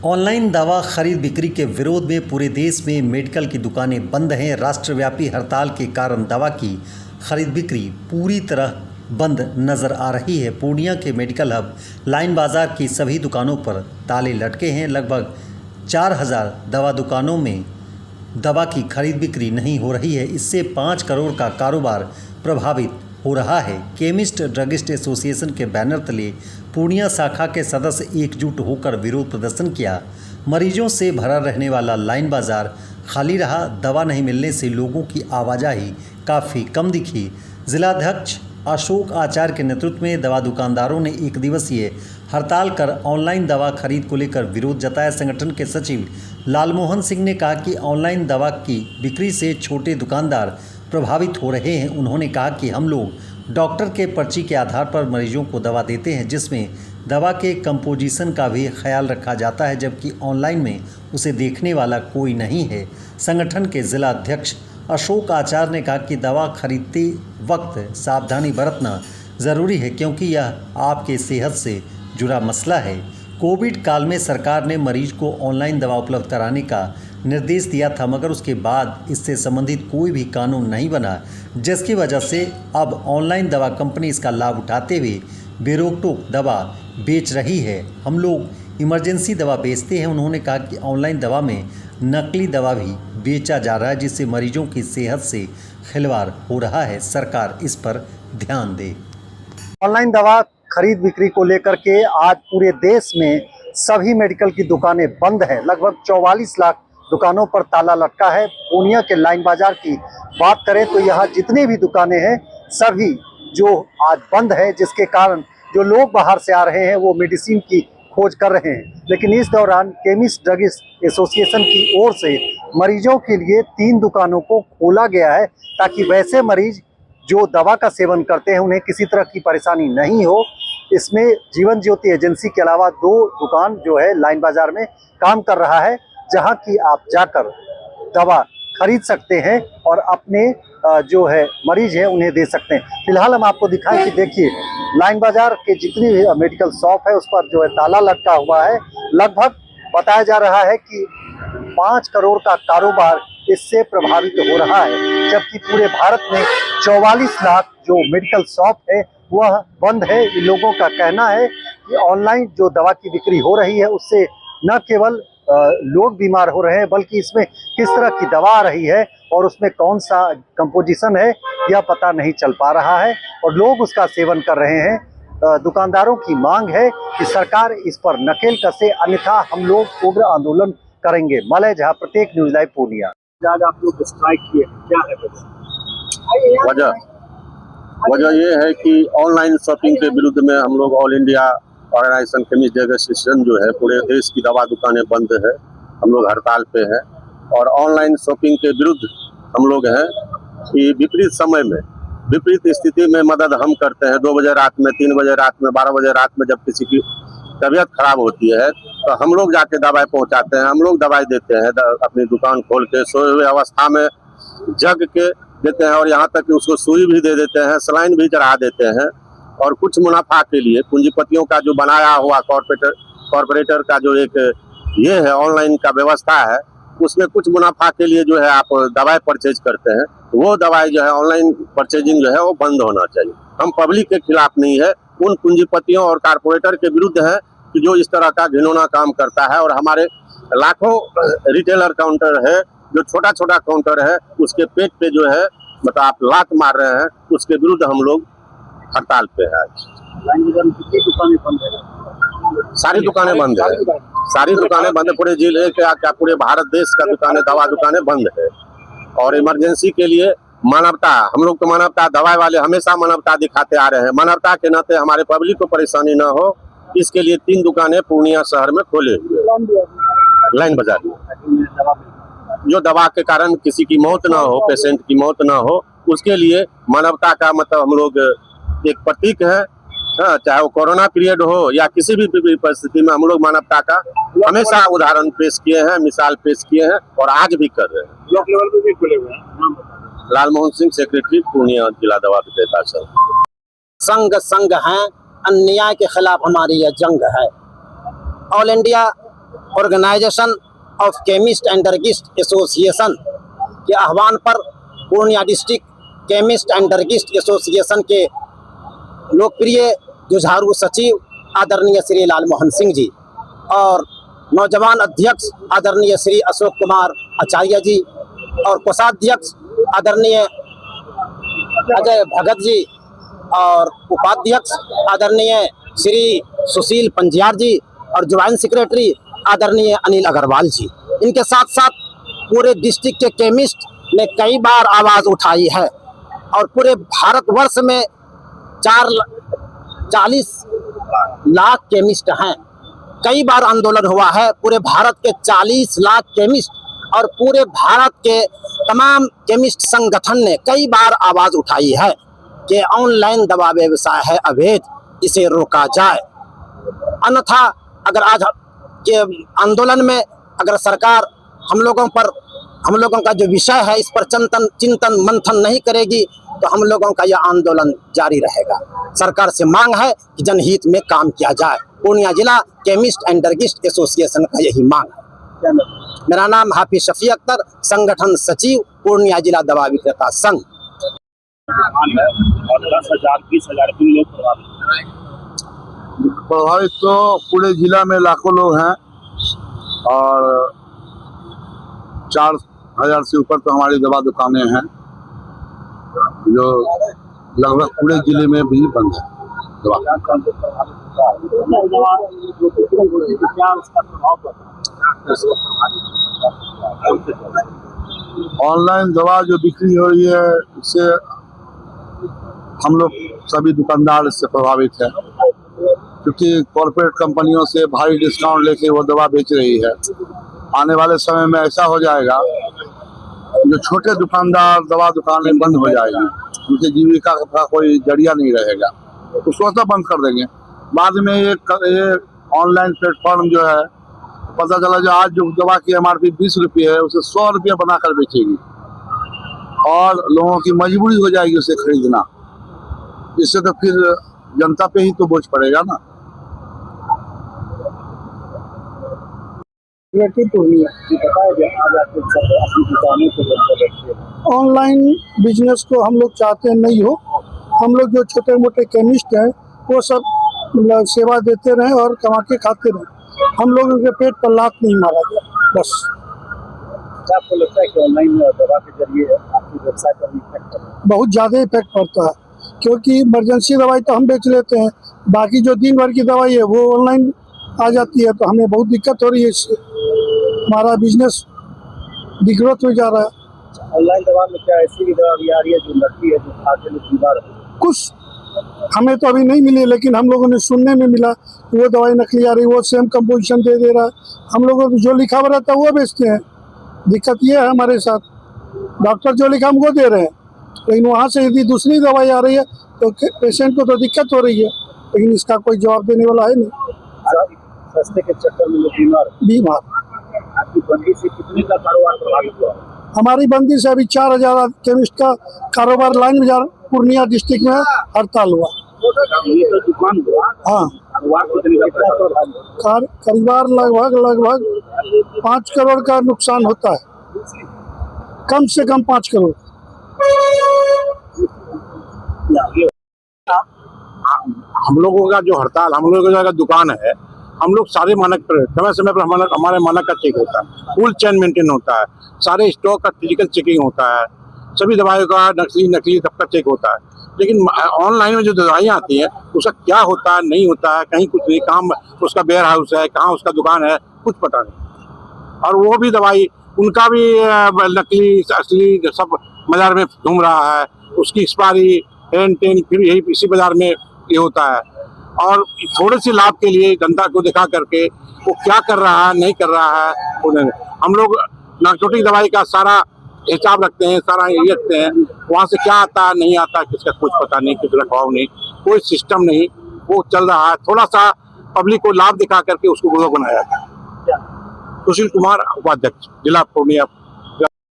Online दवा खरीद बिक्री के विरोध में पूरे देश में मेडिकल की दुकानें बंद हैं। राष्ट्रव्यापी हड़ताल के कारण दवा की खरीद बिक्री पूरी तरह बंद नज़र आ रही है। पूर्णिया के मेडिकल हब लाइन बाज़ार की सभी दुकानों पर ताले लटके हैं। लगभग 4000 दवा दुकानों में दवा की खरीद बिक्री नहीं हो रही है। इससे 5 करोड़ का कारोबार प्रभावित हो रहा है। केमिस्ट ड्रगिस्ट एसोसिएशन के बैनर तले पूर्णिया शाखा के सदस्य एकजुट होकर विरोध प्रदर्शन किया। मरीजों से भरा रहने वाला लाइन बाजार खाली रहा। दवा नहीं मिलने से लोगों की आवाजाही काफ़ी कम दिखी। जिलाध्यक्ष अशोक आचार्य के नेतृत्व में दवा दुकानदारों ने एक दिवसीय हड़ताल कर ऑनलाइन दवा खरीद को लेकर विरोध जताया। संगठन के सचिव लालमोहन सिंह ने कहा कि ऑनलाइन दवा की बिक्री से छोटे दुकानदार प्रभावित हो रहे हैं। उन्होंने कहा कि हम लोग डॉक्टर के पर्ची के आधार पर मरीजों को दवा देते हैं, जिसमें दवा के कंपोजिशन का भी ख्याल रखा जाता है, जबकि ऑनलाइन में उसे देखने वाला कोई नहीं है। संगठन के जिला अध्यक्ष अशोक आचार्य ने कहा कि दवा खरीदते वक्त सावधानी बरतना ज़रूरी है, क्योंकि यह आपके सेहत से जुड़ा मसला है। कोविड काल में सरकार ने मरीज को ऑनलाइन दवा उपलब्ध कराने का निर्देश दिया था, मगर उसके बाद इससे संबंधित कोई भी कानून नहीं बना, जिसकी वजह से अब ऑनलाइन दवा कंपनी इसका लाभ उठाते हुए बेरोक-टोक दवा बेच रही है। हम लोग इमरजेंसी दवा बेचते हैं। उन्होंने कहा कि ऑनलाइन दवा में नकली दवा भी बेचा जा रहा है, जिससे मरीजों की सेहत से खिलवाड़ हो रहा है। सरकार इस पर ध्यान दे। ऑनलाइन दवा खरीद बिक्री को लेकर के आज पूरे देश में सभी मेडिकल की दुकानें बंद हैं। लगभग 44 लाख दुकानों पर ताला लटका है। पूर्णिया के लाइन बाजार की बात करें तो यहाँ जितनी भी दुकानें हैं सभी जो आज बंद है, जिसके कारण जो लोग बाहर से आ रहे हैं वो मेडिसिन की खोज कर रहे हैं। लेकिन इस दौरान केमिस्ट ड्रगिस्ट एसोसिएशन की ओर से मरीजों के लिए 3 दुकानों को खोला गया है, ताकि वैसे मरीज जो दवा का सेवन करते हैं उन्हें किसी तरह की परेशानी नहीं हो। इसमें जीवन ज्योति एजेंसी के अलावा 2 दुकान जो है लाइन बाजार में काम कर रहा है, जहां की आप जाकर दवा खरीद सकते हैं और अपने जो है मरीज है उन्हें दे सकते हैं। फिलहाल हम आपको दिखाएं कि देखिए लाइन बाजार के जितनी भी मेडिकल शॉप है उस पर जो है ताला लटका हुआ है। लगभग बताया जा रहा है कि 5 करोड़ का कारोबार इससे प्रभावित हो रहा है, जबकि पूरे भारत में 44 लाख जो मेडिकल शॉप है वह बंद है। इन लोगों का कहना है कि ऑनलाइन जो दवा की बिक्री हो रही है उससे न केवल लोग बीमार हो रहे हैं, बल्कि इसमें किस तरह की दवा आ रही है और उसमें कौन सा कंपोजिशन है यह पता नहीं चल पा रहा है और लोग उसका सेवन कर रहे हैं। दुकानदारों की मांग है कि सरकार इस पर नकेल कसे, अन्यथा हम लोग उग्र आंदोलन करेंगे। मलय झा, प्रत्येक न्यूज़ लाइव पूर्णिया। आज आप लोग स्ट्राइक किए, क्या है वजह ये है कि ऑनलाइन शॉपिंग के विरुद्ध में हम लोग all India organisation chemist drug association जो है पूरे देश की दवा दुकानें बंद है, हम लोग हड़ताल पे हैं। और ऑनलाइन शॉपिंग के विरुद्ध हम लोग हैं कि विपरीत समय में, विपरीत स्थिति में मदद हम करते हैं। 2 बजे रात में, 3 बजे रात में, 12 बजे रात में जब किसी की तबीयत खराब होती है तो हम लोग जाके दवाई पहुंचाते हैं, हम लोग दवाई देते हैं अपनी दुकान खोल के, सोए हुए अवस्था में जग के देते हैं और यहाँ तक कि उसको सुई भी दे देते हैं, सलाइन भी चढ़ा देते हैं। और कुछ मुनाफा के लिए पूंजीपतियों का जो बनाया हुआ कॉर्पोरेटर का जो एक ये है ऑनलाइन का व्यवस्था है, उसमें कुछ मुनाफा के लिए जो है आप दवाई परचेज करते हैं। वो दवाई जो है ऑनलाइन परचेजिंग जो है वो बंद होना चाहिए। हम पब्लिक के खिलाफ नहीं है, उन पूंजीपतियों और कॉर्पोरेटर के विरुद्ध है कि जो इस तरह का घिनौना काम करता है। और हमारे लाखों रिटेलर काउंटर है, जो छोटा छोटा काउंटर है, उसके पेट पे जो है मतलब आप लात मार रहे हैं, उसके विरुद्ध हम लोग हड़ताल पे है। दुकानें बंद है, सारी दुकानें बंद है, सारी दुकानें बंद है। पूरे जिले क्या पूरे भारत देश का दुकानें, दवा दुकानें बंद है। और इमरजेंसी के लिए मानवता, हम लोग तो मानवता, दवाई वाले हमेशा मानवता दिखाते आ रहे हैं। मानवता के नाते हमारे पब्लिक को परेशानी न हो, इसके लिए 3 दुकानें पूर्णिया शहर में खोले हुए लाइन बाजार में, जो दवा के कारण किसी की मौत ना हो, पेशेंट की मौत ना हो, उसके लिए मानवता का मतलब हम लोग एक प्रतीक है। हाँ, चाहे वो कोरोना पीरियड हो या किसी भी परिस्थिति में हम लोग मानवता का हमेशा उदाहरण पेश किए हैं, मिसाल पेश किए हैं और आज भी कर रहे हैं। ब्लॉक लेवल पे भी खुले हुए हैं। लालमोहन सिंह, सेक्रेटरी पूर्णिया जिला दवा विक्रेता संघ। संघ हैं, अन्याय के खिलाफ हमारी यह जंग है। All India organisation of chemist and druggist association के आह्वान पर Purnia district chemist and druggist association के लोकप्रिय जुझारू सचिव आदरणीय श्री लाल मोहन सिंह जी और नौजवान अध्यक्ष आदरणीय श्री अशोक कुमार आचार्य जी और कोषाध्यक्ष आदरणीय अजय भगत जी और उपाध्यक्ष आदरणीय श्री सुशील पंजियार जी और ज्वाइंट सेक्रेटरी आदरणीय अनिल अग्रवाल जी, इनके साथ साथ पूरे डिस्ट्रिक्ट के केमिस्ट ने कई बार आवाज़ उठाई है और पूरे भारतवर्ष में 40 लाख केमिस्ट हैं। कई बार आंदोलन हुआ है, पूरे भारत के 40 लाख केमिस्ट और पूरे भारत के तमाम केमिस्ट संगठन ने कई बार आवाज़ उठाई है कि ऑनलाइन दवा व्यवसाय है अवैध, इसे रोका जाए। अन्यथा अगर आज के आंदोलन में अगर सरकार हम लोगों का जो विषय है इस पर चिंतन मंथन नहीं करेगी तो हम लोगों का यह आंदोलन जारी रहेगा। सरकार से मांग है कि जनहित में काम किया जाए। पूर्णिया जिला केमिस्ट एंड ड्रगिस्ट एसोसिएशन का यही मांग है। मेरा नाम हाफिज शफी अख्तर, संगठन सचिव पूर्णिया जिला दवा विक्रेता संघ। और 10,000 20,000 लोग प्रभावित तो पूरे जिला में लाखों लोग हैं और 4,000 से ऊपर तो हमारी दवा दुकानें हैं जो लगभग पूरे जिले में भी बंद है। दवा ऑनलाइन दवा जो बिक्री हो रही है इससे हम लोग सभी दुकानदार इससे प्रभावित हैं, क्योंकि कॉर्पोरेट कंपनियों से भारी डिस्काउंट लेके वो दवा बेच रही है। आने वाले समय में ऐसा हो जाएगा जो छोटे दुकानदार दवा दुकानें बंद हो जाएगी, उनकी जीविका का कोई जरिया नहीं रहेगा, उसको तो बंद कर देंगे। बाद में ये ऑनलाइन प्लेटफॉर्म जो है पता चला जो आज जो दवा की MRP 20 रुपये है उसे 100 रुपये बनाकर बेचेगी और लोगों की मजबूरी हो जाएगी उसे खरीदना। इससे तो फिर जनता पे ही तो बोझ पड़ेगा ना। ऑनलाइन बिजनेस को हम लोग चाहते नहीं हो। हम लोग जो छोटे मोटे केमिस्ट हैं वो सब सेवा देते रहे और कमा के खाते रहे। हम लोगों के पेट पर लात नहीं मारा गया बस। क्या आपको लगता है कि ऑनलाइन दवा के जरिए आपकी व्यवसाय पर इफेक्ट पड़ता है? बहुत ज़्यादा इफेक्ट पड़ता है, क्योंकि इमरजेंसी दवाई तो हम बेच लेते हैं, बाकी जो दिन भर की दवाई है वो ऑनलाइन आ जाती है, तो हमें बहुत दिक्कत हो रही है। इससे हमारा बिजनेस दिग्गत में जा रहा है। ऑनलाइन दवा में क्या ऐसी भी दवा भी आ रही है जो नकली है, जो खा के लोग बीमार है? कुछ हमें तो अभी नहीं मिली, लेकिन हम लोगों ने सुनने में मिला वो दवाई नकली आ रही, वो सेम कंपोजिशन दे रहा है। हम लोगों को जो लिखा हुआ रहता है वो बेचते हैं। दिक्कत ये है हमारे साथ, डॉक्टर जो लिखा हम वो दे रहे हैं, लेकिन वहाँ से यदि दूसरी दवाई आ रही है तो पेशेंट को तो दिक्कत हो रही है, लेकिन इसका कोई जवाब देने वाला है नहीं। सस्ते के चक्कर में लोग बीमार। आपकी बंदी से कितने का कारोबार प्रभावित हुआ? हमारी बंदी से अभी 4,000 केमिस्ट का कारोबार लाइन बाजार पूर्णिया डिस्ट्रिक्ट में हड़ताल हुआ। ये तो दुकान हुआ। हाँ, कारोबार लगभग 5 करोड़ का नुकसान होता है, कम से कम 5 करोड़। हम लोगों का जो हड़ताल, हम लोगों का दुकान है, हम लोग सारे मानक पर समय पर हमारे मानक का चेक होता है, फुल चेन मेंटेन होता है, सारे स्टॉक का फिजिकल चेकिंग होता है, सभी दवाइयों का नकली सबका चेक होता है। लेकिन ऑनलाइन में जो दवाइयाँ आती हैं उसका क्या होता है नहीं होता है, कहीं कुछ नहीं, कहाँ उसका वेयर हाउस है, कहाँ उसका दुकान है, कुछ पता नहीं। और वो भी दवाई उनका भी नकली असली सब बाजार में घूम रहा है, उसकी एक्सपायरी फिर यही इसी बाजार में ये होता है। और थोड़े से लाभ के लिए जनता को दिखा करके वो क्या कर रहा है नहीं कर रहा है। हम लोग नार्कोटिक दवाई का सारा हिसाब रखते हैं, सारा ये रखते हैं, वहाँ से क्या आता है नहीं आता किसका कुछ पता नहीं, कुछ रखवाव नहीं, कोई सिस्टम नहीं, वो चल रहा है। थोड़ा सा पब्लिक को लाभ दिखा करके उसको बुरा बनाया जाता है। सुशील कुमार, उपाध्यक्ष, जिला पूर्णिया।